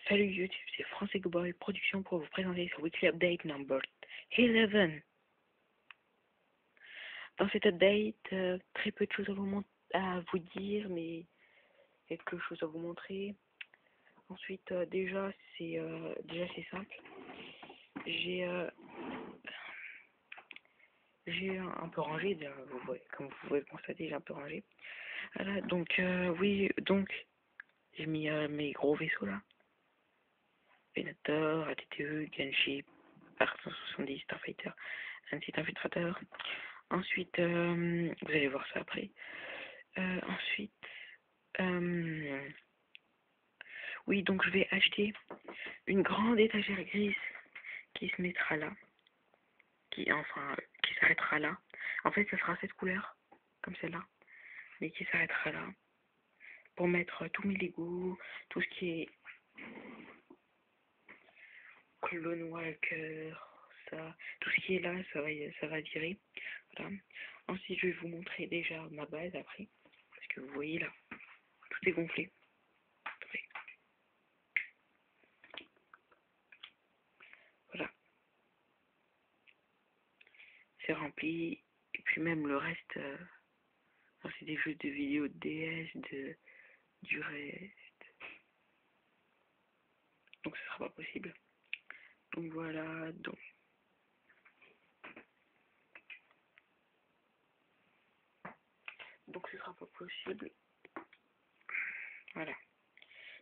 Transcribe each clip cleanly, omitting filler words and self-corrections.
Salut YouTube, c'est Français Boy Production pour vous présenter ce Weekly Update number 11. Dans cet update, très peu de choses à vous dire, mais quelque chose à vous montrer. Ensuite, déjà c'est simple. J'ai un peu rangé, déjà, comme vous pouvez le constater, j'ai un peu rangé. Voilà, donc oui, donc j'ai mis mes gros vaisseaux là. Venator, ATTE, Gunship, R170, Starfighter, un petit infiltrateur. Ensuite, vous allez voir ça après. Ensuite, oui, donc je vais acheter une grande étagère grise qui se mettra là, qui s'arrêtera là. En fait, ça sera cette couleur, comme celle-là, mais qui s'arrêtera là, pour mettre tous mes Lego, tout ce qui est Clone Walker, ça, tout ce qui est là, ça va virer. Voilà. Ensuite, je vais vous montrer déjà ma base après, parce que vous voyez là, tout est gonflé. Voilà, c'est rempli. Et puis même le reste, c'est des jeux de vidéo de DS, du reste. Donc ce sera pas possible. Donc voilà, donc ce sera pas possible. Voilà.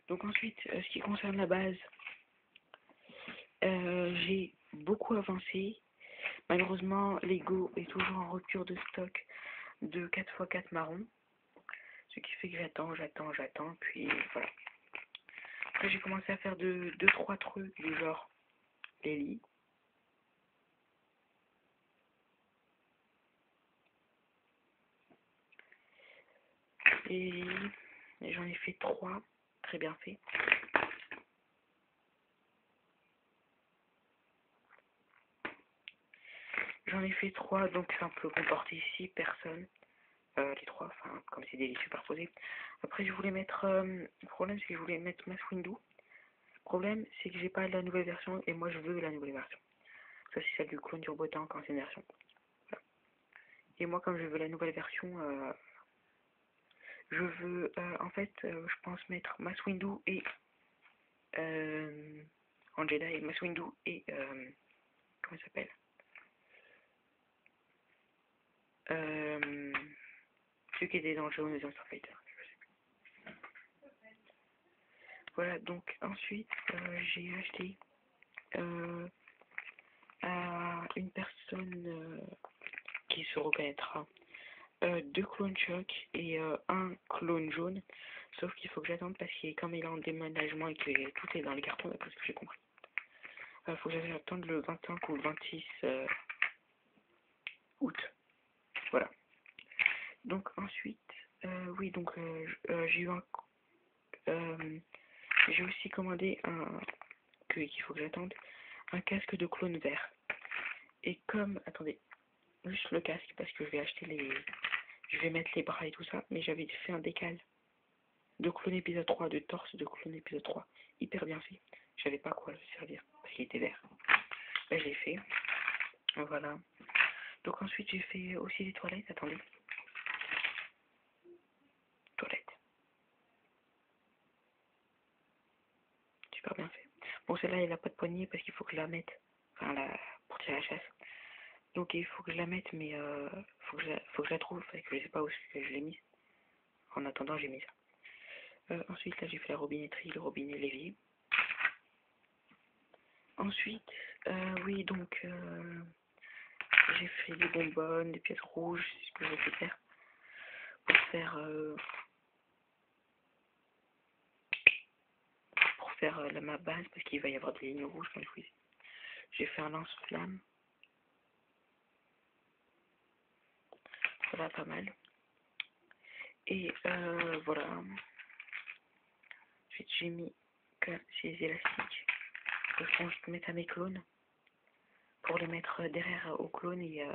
Donc ensuite, ce qui concerne la base, j'ai beaucoup avancé. Malheureusement, Lego est toujours en rupture de stock de 4x4 marron. Ce qui fait que j'attends, puis voilà. Après, j'ai commencé à faire 2-3 trucs du genre les lits. Et j'en ai fait 3, très bien fait. J'en ai fait 3, donc ça peut comporter 6 personnes. Les 3, enfin, comme c'est des lits superposés. Après, je voulais mettre. Le problème, c'est que je voulais mettre Mass Windu. Le problème, c'est que j'ai pas la nouvelle version et moi je veux la nouvelle version. Ça, c'est celle du clone Turbotank en ancienne version. Voilà. Et moi, comme je veux la nouvelle version, je veux. En fait, je pense mettre Mass Windu et. En Jedi, Mass Windu et. Comment ça s'appelle Celui qui était dans le jeu Maison Starfighter. Voilà, donc ensuite, j'ai acheté à une personne qui se reconnaîtra 2 clones choc et un clone jaune. Sauf qu'il faut que j'attende parce que comme il est en déménagement et que tout est dans les cartons, d'après ce que j'ai compris. Il faut que j'attende le 25 ou le 26 août. Voilà. Donc ensuite, oui, donc j'ai aussi commandé qu'il faut que j'attende un casque de clone vert. Et comme, attendez, juste le casque parce que je vais mettre les bras et tout ça, mais j'avais fait un décal de clone épisode 3, de torse de clone épisode 3, hyper bien fait. Je savais pas à quoi le servir parce qu'il était vert. Là, je l'ai fait. Voilà. Donc ensuite, j'ai fait aussi les toilettes. Attendez. Toilettes. Super bien fait. Bon, celle-là, elle a pas de poignée parce qu'il faut que je la mette. Enfin, pour tirer la chasse. Donc il faut que je la mette, mais faut que je la trouve parce que je sais pas où je l'ai mise. En attendant, j'ai mis ça. Ensuite, là, j'ai fait la robinetterie, le robinet, l'évier. Ensuite, oui, donc j'ai fait des bonbonnes, des pièces rouges, c'est ce que je vais faire pour faire ma base parce qu'il va y avoir des lignes rouges comme je vous dis. J'ai fait un lance-flamme. Ça va pas mal. Et voilà. Ensuite, j'ai mis ces élastiques que je pense mettre à mes clones pour les mettre derrière aux clones et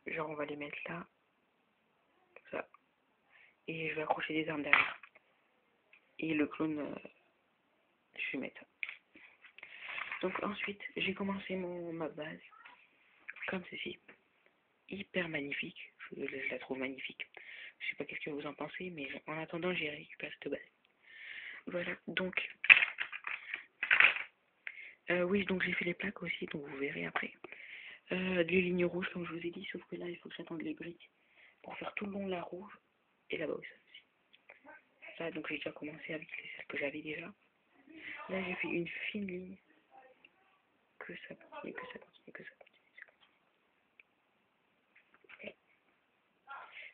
genre on va les mettre là, comme ça. Et je vais accrocher des armes derrière. Et le clone, je vais mettre ça. Donc ensuite, j'ai commencé ma base comme ceci. Hyper magnifique. Je la trouve magnifique. Je sais pas qu'est-ce que vous en pensez, mais en attendant, j'ai récupéré cette base. Voilà, donc... oui, donc j'ai fait les plaques aussi, donc vous verrez après. Les lignes rouges, comme je vous ai dit, sauf que là, il faut que j'attende les briques pour faire tout le long la rouge et là-bas aussi. Là, donc j'ai déjà commencé avec celles que j'avais déjà. Là, j'ai fait une fine ligne. Que ça continue, que ça continue, que ça continue. Okay.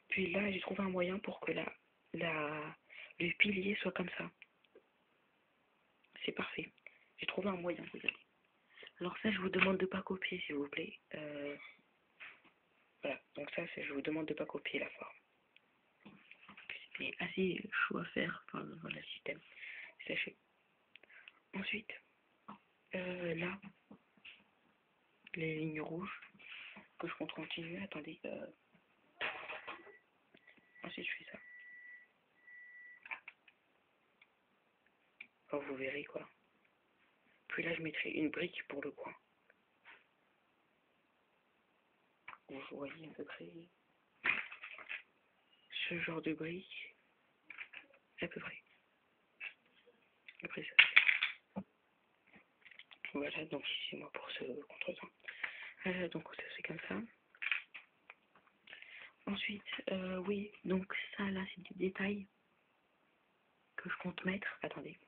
Puis là, j'ai trouvé un moyen pour que le pilier soit comme ça. C'est parfait. J'ai trouvé un moyen, regardez. Alors ça, je vous demande de pas copier, s'il vous plaît. Voilà, donc ça, je vous demande de pas copier la forme. C'était assez chaud à faire, enfin, voilà le système. Sachez. Ensuite, là, les lignes rouges, que je compte continuer, attendez. Ensuite, je fais ça. Enfin, vous verrez, quoi. Puis là, je mettrai une brique pour le coin. Vous voyez à peu près ce genre de brique. À peu près. Après ça. Voilà, donc ici, moi, pour ce contretemps. Donc, ça c'est comme ça. Ensuite, oui, donc ça, là, c'est des détails que je compte mettre. Attendez.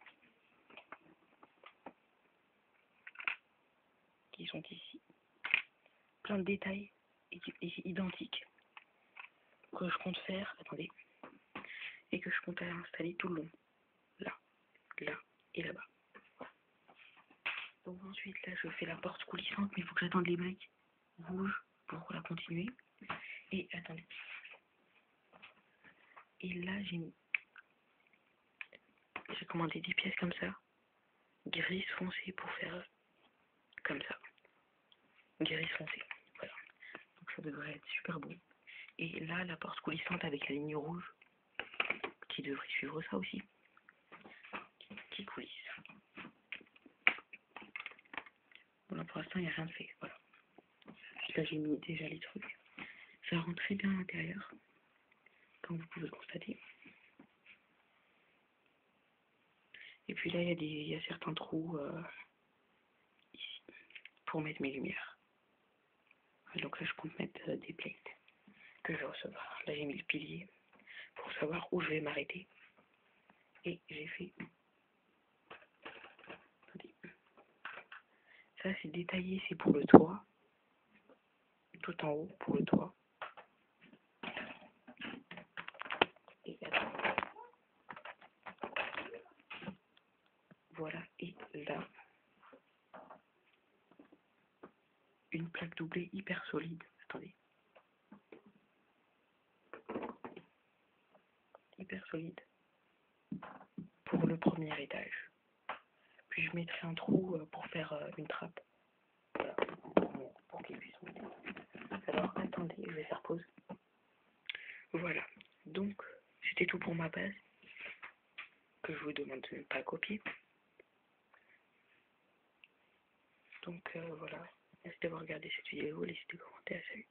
Qui sont ici. Plein de détails identiques que je compte faire. Attendez. Et que je compte installer tout le long. Là, là et là-bas. Voilà. Donc ensuite, là, je fais la porte coulissante, mais il faut que j'attende les briques rouges pour la continuer. Et attendez. Et là, j'ai commandé des pièces comme ça. Gris foncé pour faire comme ça. Gris foncé. Voilà. Donc ça devrait être super beau. Et là, la porte coulissante avec la ligne rouge qui devrait suivre ça aussi. Qui coulisse. Bon, là, pour l'instant, il n'y a rien de fait. Voilà. Là, j'ai mis déjà les trucs. Ça rentre très bien à l'intérieur, comme vous pouvez le constater. Et puis là, il y a certains trous ici pour mettre mes lumières. Donc là, je compte mettre des plates que je vais recevoir. Là, j'ai mis le pilier pour savoir où je vais m'arrêter. Et j'ai fait... Attendez. Ça, c'est détaillé, c'est pour le toit. Tout en haut, pour le toit. Et attends. Voilà, et là, une plaque doublée hyper solide. Attendez. Hyper solide. Pour le premier étage. Puis je mettrai un trou pour faire une trappe. Voilà. Pour qu'il puisse monter. Alors, attendez, je vais faire pause. Voilà. Donc, c'était tout pour ma base. Que je vous demande de ne pas copier. Donc, voilà. Merci d'avoir regardé cette vidéo. Laissez des commentaires. Salut.